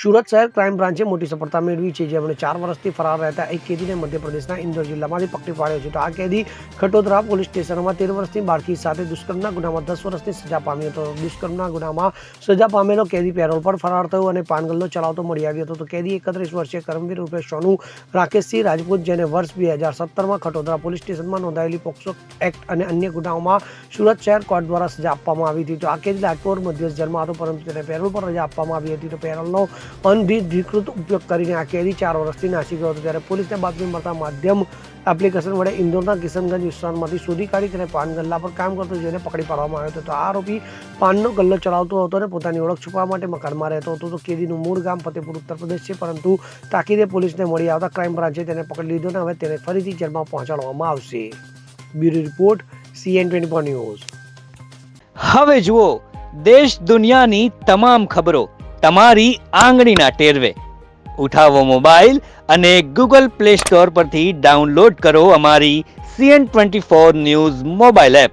સુરત શહેર ક્રાઇમ બ્રાન્ચે મોટી સફળતા મેળવી છે, જેમણે 4 વર્ષથી ફરાર રહેતા એક કેદીને મધ્યપ્રદેશના ઇન્દોર જિલ્લામાંથી પકડી પાડ્યો છે. તો આ કેદી ખટોદરા પોલીસ સ્ટેશનમાં 13 વર્ષની બાળકી સાથે દુષ્કર્મના ગુનામાં 10 વર્ષની સજા પામ્યો હતો. દુષ્કર્મના ગુનામાં સજા પામેલો કેદી પેરોલ પર ફરાર થયો અને પાનગલ્લો ચલાવતો મળી આવ્યો હતો. તો કેદી 31 વર્ષીય કરમવીર ઉર્ફે સોનુ રાકેશસિંહ રાજપૂત, જેને વર્ષ 2017માં ખટોદરા પોલીસ સ્ટેશનમાં નોંધાયેલી પોક્સો એક્ટ અને અન્ય ગુનાઓમાં સુરત શહેર કોર્ટ દ્વારા સજા આપવામાં આવી હતી. તો આ કેદી રાજકોટ મધ્યસ્થ જેલમાં હતો, પરંતુ તેને પેરોલ પર રજા આપવામાં આવી હતી. તો પેરોલનો અનધિકૃત ઉપયોગ કરીને આ કેદી 4 વર્ષથી નાસી ગયો હતો. ત્યારે પોલીસને બાતમી મળતા માધ્યમ એપ્લિકેશન વડે ઇન્દોરના કિશનગંજ વિસ્તારમાંથી શોધી કાઢી તેને પાન ગલ્લા પર કામ કરતો જોઈને પકડી પાડવામાં આવ્યો હતો. તો આ આરોપી પાનનો ગલ્લો ચલાવતો હતો અને પોતાની ઓળખ છુપાવવા માટે મકાનમાં રહેતો હતો. તો કેદીનું મૂળ ગામ ફતેપુર ઉત્તર પ્રદેશ છે, પરંતુ તાકીદે પોલીસને મળી આવતા ક્રાઇમ બ્રાન્ચે તેને પકડી લીધો અને હવે તેને ફરીથી જેલમાં પહોંચાડવામાં આવશે. Bureau report CN24 news. હવે જુઓ દેશ દુનિયાની તમામ ખબરો તમારી આંગળીના ટેરવે. ઉઠાવો મોબાઈલ અને Google Play Store પરથી ડાઉનલોડ કરો અમારી CN24 ન્યૂઝ મોબાઈલ એપ.